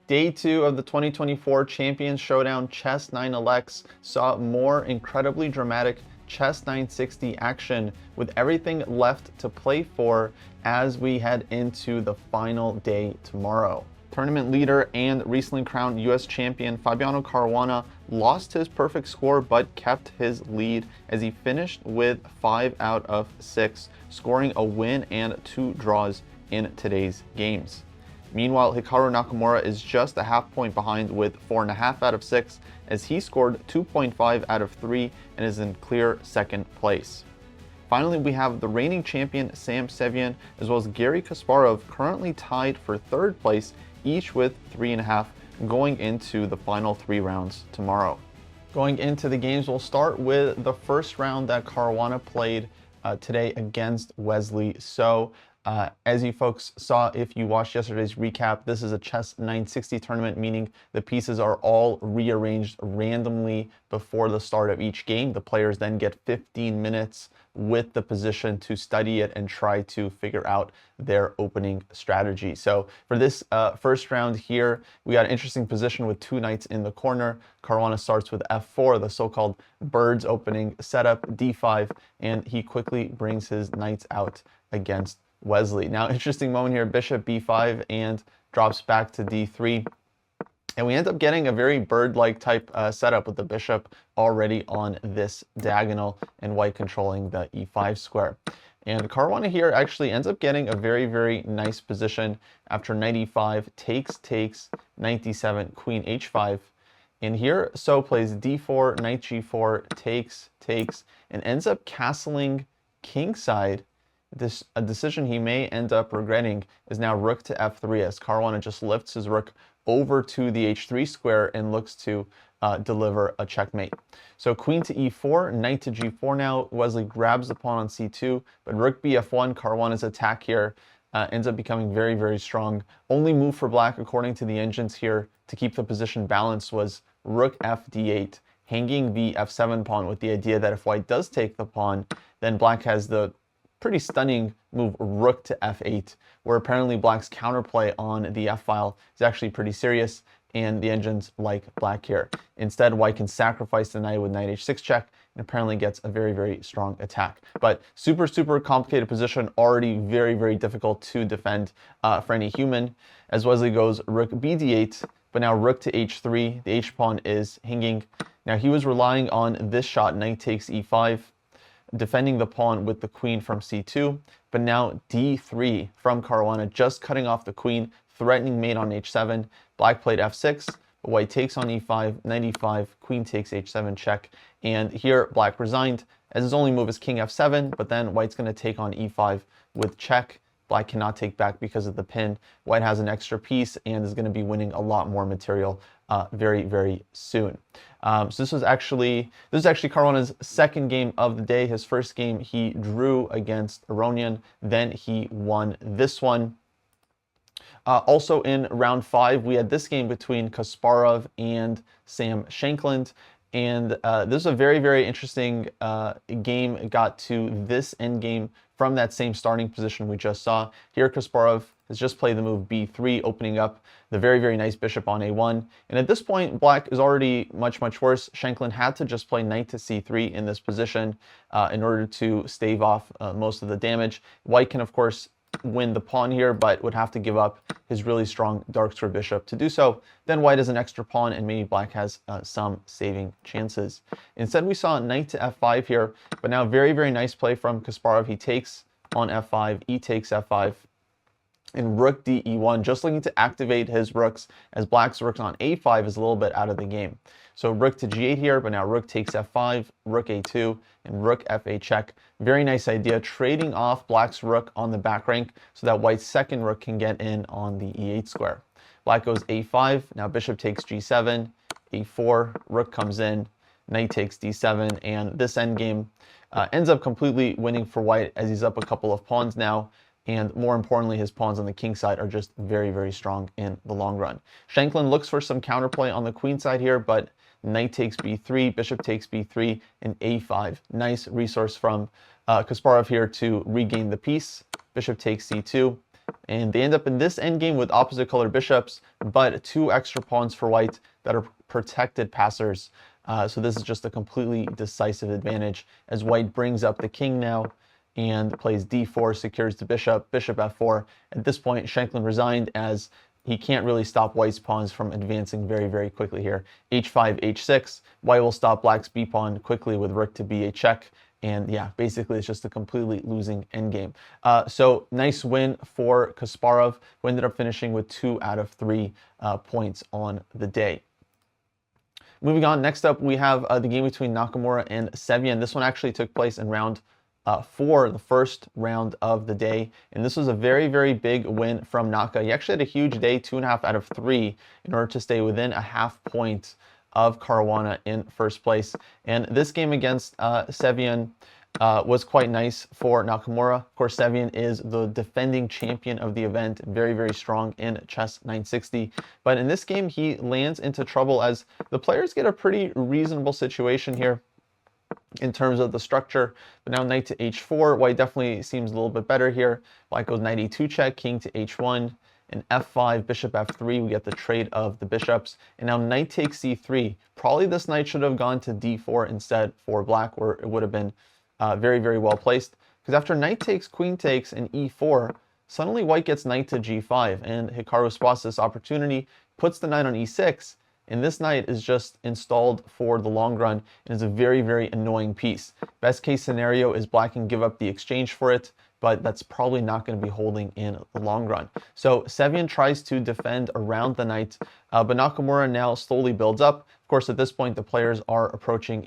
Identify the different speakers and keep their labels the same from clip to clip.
Speaker 1: Day 2 of the 2024 Champions Showdown Chess 9LX saw more incredibly dramatic Chess 960 action with everything left to play for as we head into the final day tomorrow. Tournament leader and recently crowned US champion Fabiano Caruana lost his perfect score but kept his lead as he finished with 5 out of 6, scoring a win and 2 draws in today's games. Meanwhile, Hikaru Nakamura is just a half point behind with 4.5 out of 6 as he scored 2.5 out of 3 and is in clear second place. Finally, we have the reigning champion Sam Sevian as well as Garry Kasparov currently tied for 3rd place, each with 3.5 going into the final 3 rounds tomorrow. Going into the games, we'll start with the first round that Caruana played today against Wesley So. As you folks saw, if you watched yesterday's recap, this is a Chess 960 tournament, meaning the pieces are all rearranged randomly before the start of each game. The players then get 15 minutes with the position to study it and try to figure out their opening strategy. So for this first round here, we got an interesting position with 2 knights in the corner. Caruana starts with f4, the so-called bird's opening setup, d5, and he quickly brings his knights out against Wesley. Now, interesting moment here, bishop b5 and drops back to d3. And we end up getting a very bird-like type setup with the bishop already on this diagonal and white controlling the e5 square. And Caruana here actually ends up getting a very, very nice position after knight e5, takes, knight d7, queen h5. And here, So plays d4, knight g4, takes, and ends up castling kingside. A decision he may end up regretting is now rook to f3 as Caruana just lifts his rook over to the h3 square and looks to deliver a checkmate. So queen to e4, knight to g4 now. Wesley grabs the pawn on c2, but rook bf1, Caruana's attack here ends up becoming very, very strong. Only move for black, according to the engines here, to keep the position balanced was rook f d8, hanging the f7 pawn with the idea that if white does take the pawn, then black has the pretty stunning move rook to f8, where apparently black's counterplay on the f-file is actually pretty serious, and the engines like black here. Instead, white can sacrifice the knight with knight h6 check, and apparently gets a very, very strong attack. But super, super complicated position, already very, very difficult to defend for any human, as Wesley goes rook bd8, but now rook to h3, the h-pawn is hanging. Now he was relying on this shot, knight takes e5, defending the pawn with the queen from c2, but now d3 from Caruana, just cutting off the queen, threatening mate on h7. Black played f6, but white takes on e5, knight e5, queen takes h7 check, and here black resigned as his only move is king f7, but then white's going to take on e5 with check. Black cannot take back because of the pin. White has an extra piece and is going to be winning a lot more material very, very soon. So this is actually Caruana's second game of the day. His first game he drew against Aronian, then he won this one. Also in round 5, we had this game between Kasparov and Sam Shankland. And this is a very, very interesting game. It got to this endgame from that same starting position we just saw. Here, Kasparov has just played the move b3, opening up the very, very nice bishop on a1. And at this point, black is already much, much worse. Shankland had to just play knight to c3 in this position in order to stave off most of the damage. White can, of course, win the pawn here, but would have to give up his really strong dark square bishop to do so. Then white has an extra pawn, and maybe black has some saving chances. Instead, we saw knight to f5 here, but now very, very nice play from Kasparov. He takes on f5, e takes f5, and rook d e1, just looking to activate his rooks, as black's rooks on a5 is a little bit out of the game. So rook to g8 here, but now rook takes f5, rook a2, and rook f8 check. Very nice idea, trading off black's rook on the back rank so that white's second rook can get in on the e8 square. Black goes a5, now bishop takes g7, a4, rook comes in, knight takes d7, and this endgame ends up completely winning for white as he's up a couple of pawns now. And more importantly, his pawns on the king side are just very, very strong in the long run. Shankland looks for some counterplay on the queen side here, but knight takes b3, bishop takes b3, and a5. Nice resource from Kasparov here to regain the piece. Bishop takes c2, And they end up in this endgame with opposite color bishops, but 2 extra pawns for white that are protected passers. So this is just a completely decisive advantage as white brings up the king now and plays d4, secures the bishop, bishop f4. At this point, Shankland resigned as he can't really stop white's pawns from advancing very, very quickly here. h5, h6. White will stop black's b pawn quickly with rook to b8 check. And yeah, basically it's just a completely losing endgame. So nice win for Kasparov, who ended up finishing with 2 out of 3 points on the day. Moving on, next up we have the game between Nakamura and Sevian. This one actually took place in round 4, the first round of the day. And this was a very, very big win from Naka. He actually had a huge day, 2.5 out of 3, in order to stay within a half point of Caruana in first place. And this game against Sevian was quite nice for Nakamura. Of course, Sevian is the defending champion of the event, very, very strong in chess 960. But in this game, he lands into trouble as the players get a pretty reasonable situation here in terms of the structure. But now knight to h4, white definitely seems a little bit better here. White goes knight e2 check, king to h1, and f5, bishop f3, we get the trade of the bishops. And now knight takes c3. Probably this knight should have gone to d4 instead for black, where it would have been very, very well placed. Because after knight takes, queen takes, and e4, suddenly white gets knight to g5. And Hikaru spots this opportunity, puts the knight on e6, and this knight is just installed for the long run and is a very, very annoying piece. Best case scenario is black can give up the exchange for it, but that's probably not going to be holding in the long run. So Sevian tries to defend around the knight, but Nakamura now slowly builds up. Of course, at this point, the players are approaching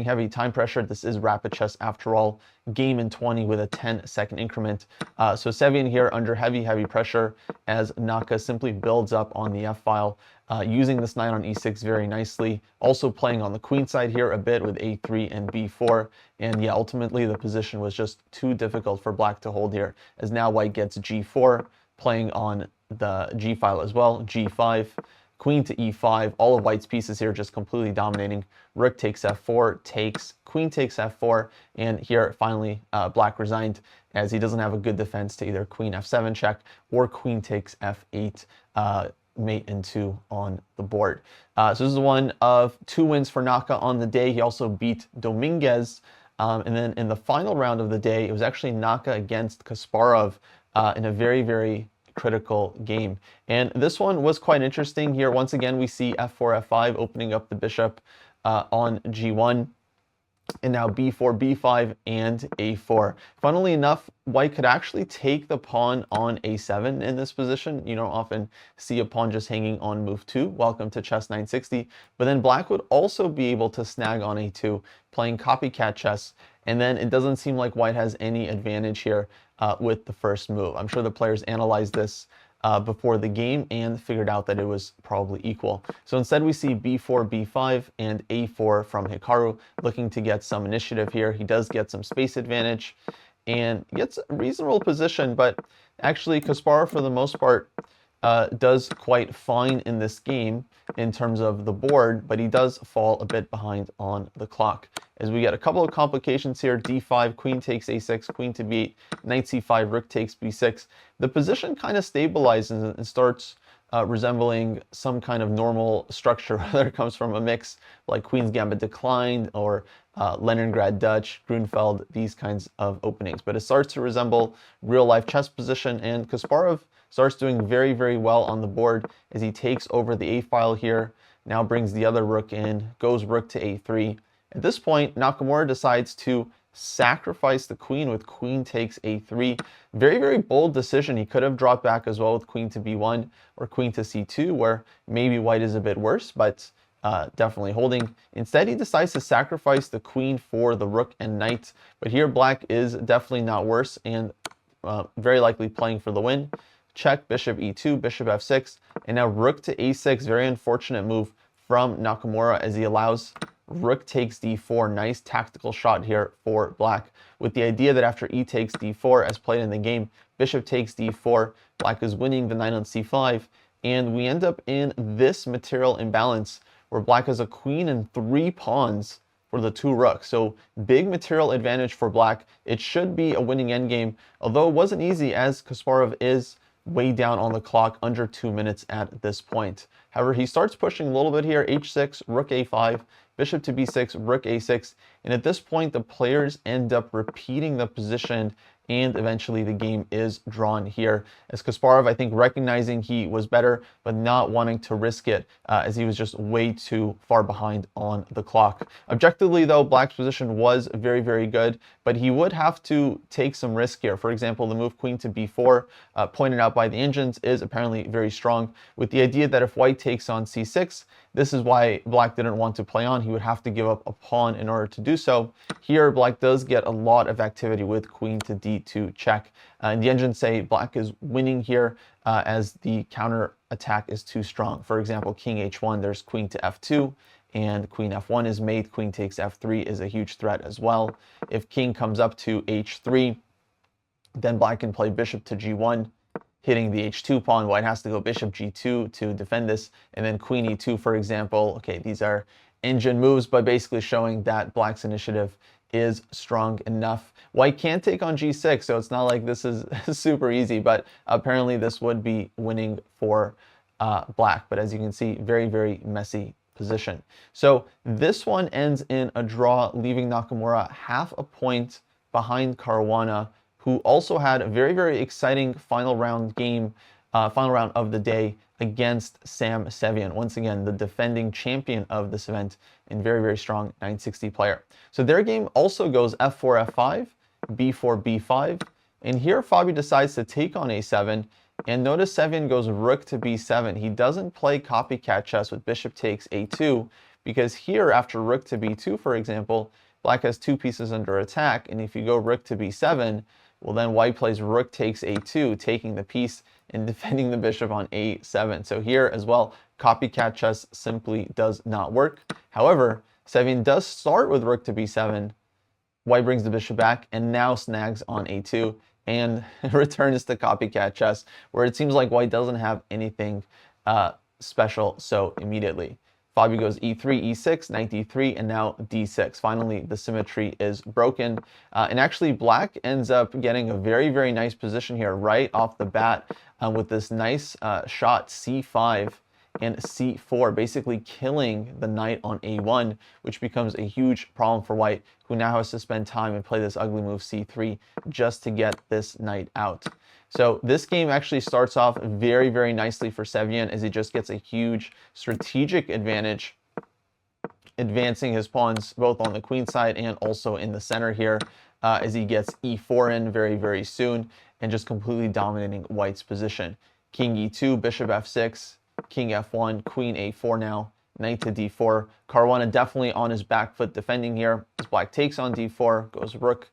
Speaker 1: heavy time pressure. This is rapid chess after all, game in 20 with a 10-second increment. So Sevian here under heavy, heavy pressure as Naka simply builds up on the f-file, using this knight on e6 very nicely. Also playing on the queen side here a bit with a3 and b4. And yeah, ultimately the position was just too difficult for black to hold here, as now white gets g4, playing on the g file as well, g5, queen to e5, all of white's pieces here just completely dominating. Rook takes f4, takes, queen takes f4, and here finally black resigned as he doesn't have a good defense to either queen f7 check or queen takes f8, mate and 2 on the board. So this is one of 2 wins for Naka on the day. He also beat Dominguez. And then in the final round of the day, it was actually Naka against Kasparov in a very, very critical game. And this one was quite interesting here. Once again, we see f4, f5 opening up the bishop on g1. And now b4, b5, and a4. Funnily enough, white could actually take the pawn on a7 in this position. You don't often see a pawn just hanging on move 2. Welcome to chess 960. But then black would also be able to snag on a2, playing copycat chess. And then it doesn't seem like white has any advantage here with the first move. I'm sure the players analyzed this before the game and figured out that it was probably equal. So instead we see b4, b5, and a4 from Hikaru, looking to get some initiative here. He does get some space advantage and gets a reasonable position, but actually Kasparov for the most part does quite fine in this game in terms of the board, but he does fall a bit behind on the clock. As we get a couple of complications here, d5, queen takes a6, queen to b8, knight c5, rook takes b6. The position kind of stabilizes and starts resembling some kind of normal structure, whether it comes from a mix like Queen's Gambit declined or Leningrad Dutch, Grunfeld, these kinds of openings. But it starts to resemble real-life chess position, and Kasparov starts doing very, very well on the board as he takes over the a-file here, now brings the other rook in, goes rook to a3. At this point, Nakamura decides to sacrifice the queen with queen takes a3. Very, very bold decision. He could have dropped back as well with queen to b1 or queen to c2, where maybe white is a bit worse, but definitely holding. Instead, he decides to sacrifice the queen for the rook and knight. But here, black is definitely not worse and very likely playing for the win. Check, bishop e2, bishop f6, and now rook to a6. Very unfortunate move from Nakamura as he allows rook takes d4. Nice tactical shot here for black, with the idea that after e takes d4, as played in the game, bishop takes d4, black is winning the knight on c5, and we end up in this material imbalance where black has a queen and 3 pawns for the 2 rooks. So big material advantage for black. It should be a winning endgame, although it wasn't easy as Kasparov is way down on the clock, under 2 minutes at this point. However, he starts pushing a little bit here, h6, rook a5, bishop to b6, rook a6, and at this point the players end up repeating the position, and eventually the game is drawn here, as Kasparov, I think, recognizing he was better but not wanting to risk it, as he was just way too far behind on the clock. Objectively though, black's position was very, very good, but he would have to take some risk here. For example, the move queen to b4, pointed out by the engines, is apparently very strong, with the idea that if white takes on c6, this is why black didn't want to play on. He would have to give up a pawn in order to do so. Here, black does get a lot of activity with queen to d2 check. And the engines say black is winning here as the counter attack is too strong. For example, king h1, there's queen to f2, and queen f1 is mate. Queen takes f3 is a huge threat as well. If king comes up to h3, then black can play bishop to g1, hitting the h2 pawn. White has to go bishop g2 to defend this, and then queen e2, for example. Okay, these are engine moves, but basically showing that black's initiative is strong enough. White can't take on g6, so it's not like this is super easy, but apparently this would be winning for black. But as you can see, very, very messy position. So this one ends in a draw, leaving Nakamura half a point behind Caruana, who also had a very, very exciting final round game, final round of the day against Sam Sevian. Once again, the defending champion of this event and very, very strong 960 player. So their game also goes f4, f5, b4, b5. And here Fabi decides to take on a7. And notice Sevian goes rook to b7. He doesn't play copycat chess with bishop takes a2, because here after rook to b2, for example, black has 2 pieces under attack. And if you go rook to b7, well, then white plays rook takes a2, taking the piece and defending the bishop on a7. So here as well, copycat chess simply does not work. However, Sevian does start with rook to b7. White brings the bishop back and now snags on a2 and returns to copycat chess, where it seems like white doesn't have anything special so immediately. Fabi goes e3, e6, knight d3, and now d6. Finally, the symmetry is broken. And actually, black ends up getting a very, very nice position here right off the bat with this nice shot c5 and c4, basically killing the knight on a1, which becomes a huge problem for white, who now has to spend time and play this ugly move c3 just to get this knight out. So this game actually starts off very, very nicely for Sevian, as he just gets a huge strategic advantage, advancing his pawns both on the queen side and also in the center here, as he gets e4 in very, very soon and just completely dominating white's position. King e2, bishop f6, king f1, queen a4 now, knight to d4. Caruana definitely on his back foot defending here, as black takes on d4, goes rook,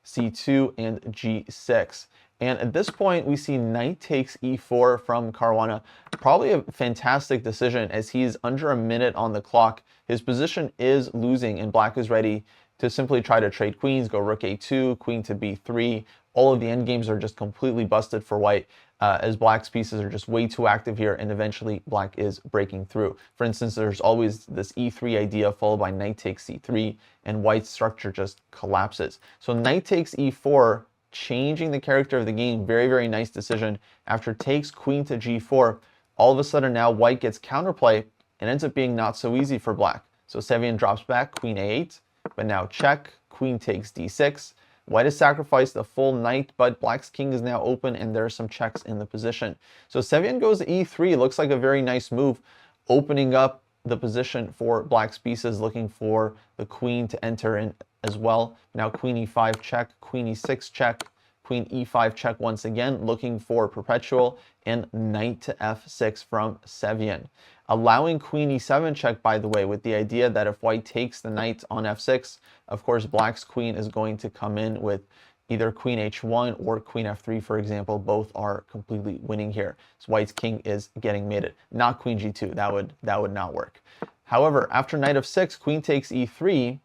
Speaker 1: c2, and g6. And at this point, we see knight takes e4 from Caruana. Probably a fantastic decision, as he's under a minute on the clock. His position is losing, and black is ready to simply try to trade queens, go rook a2, queen to b3. All of the endgames are just completely busted for white, as black's pieces are just way too active here, and eventually black is breaking through. For instance, there's always this e3 idea followed by knight takes c3, and white's structure just collapses. So knight takes e4, changing the character of the game. Very, very nice decision. After takes queen to g4, all of a sudden now white gets counterplay and ends up being not so easy for black. So Sevian drops back, queen a8, but now check, queen takes d6. White has sacrificed a full knight, but black's king is now open and there are some checks in the position. So Sevian goes e3, looks like a very nice move, opening up the position for black's pieces, looking for the queen to enter in as well. Now queen e5 check, queen e6 check, queen e5 check once again, looking for perpetual, and knight to f6 from Sevian. Allowing queen e7 check, by the way, with the idea that if white takes the knight on f6, of course black's queen is going to come in with either queen h1 or queen f3, for example. Both are completely winning here. So white's king is getting mated. Not queen g2, that would not work. However, after knight f6, queen takes e3,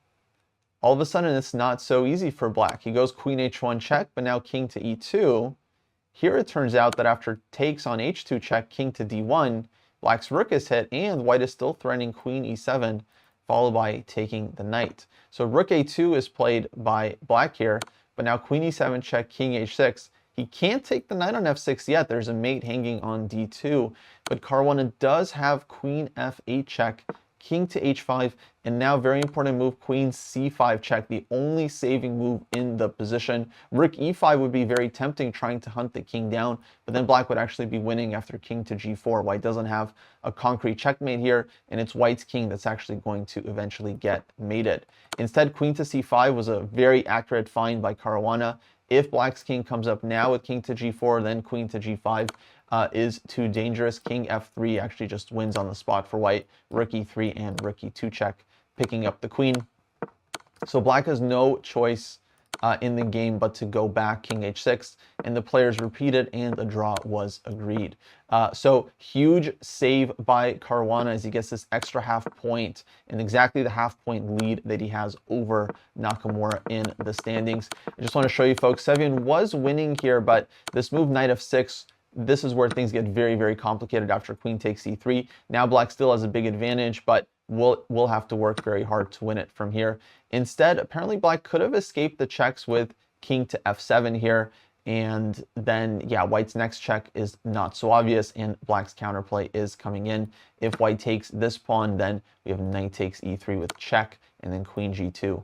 Speaker 1: all of a sudden it's not so easy for black. He goes queen h1 check, but now king to e2. Here it turns out that after takes on h2 check, king to d1, black's rook is hit, and white is still threatening queen e7, followed by taking the knight. So rook a2 is played by black here, but now queen e7 check, king h6. He can't take the knight on f6 yet. There's a mate hanging on d2, but Caruana does have queen f8 check, king to h5, and now very important move, queen c5 check, the only saving move in the position. Rook e5 would be very tempting, trying to hunt the king down, but then black would actually be winning after king to g4. White doesn't have a concrete checkmate here, and it's white's king that's actually going to eventually get mated. Instead, queen to c5 was a very accurate find by Caruana. If black's king comes up now with king to g4, then queen to g5, is too dangerous. King f3 actually just wins on the spot for white. Rook e3 and rook e2 check, picking up the queen. So black has no choice in the game but to go back king h6, and the players repeated and a draw was agreed. So huge save by Caruana as he gets this extra half point and exactly the half-point lead that he has over Nakamura in the standings. I just want to show you folks, Sevian was winning here, but this move knight f6, this is where things get very, very complicated after queen takes e3. Now black still has a big advantage, but we'll have to work very hard to win it from here. Instead, apparently black could have escaped the checks with king to f7 here, and then, yeah, white's next check is not so obvious, and black's counterplay is coming in. If white takes this pawn, then we have knight takes e3 with check, and then queen g2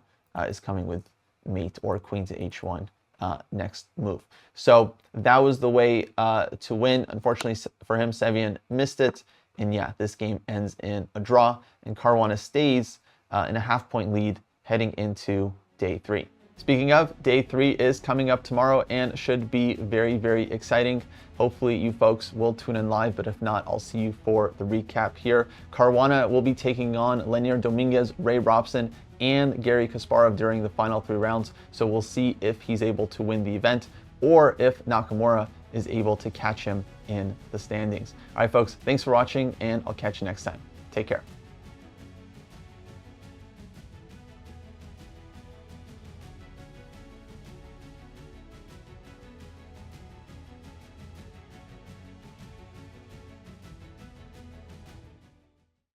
Speaker 1: is coming with mate, or queen to h1. Next move. So that was the way to win. Unfortunately for him, Sevian missed it. And yeah, this game ends in a draw, and Caruana stays in a half-point lead heading into day 3. Speaking of, day 3 is coming up tomorrow and should be very, very exciting. Hopefully you folks will tune in live, but if not, I'll see you for the recap here. Caruana will be taking on Leinier, Dominguez, Robson, and Garry Kasparov during the final 3 rounds. So we'll see if he's able to win the event or if Nakamura is able to catch him in the standings. All right, folks, thanks for watching, and I'll catch you next time. Take care.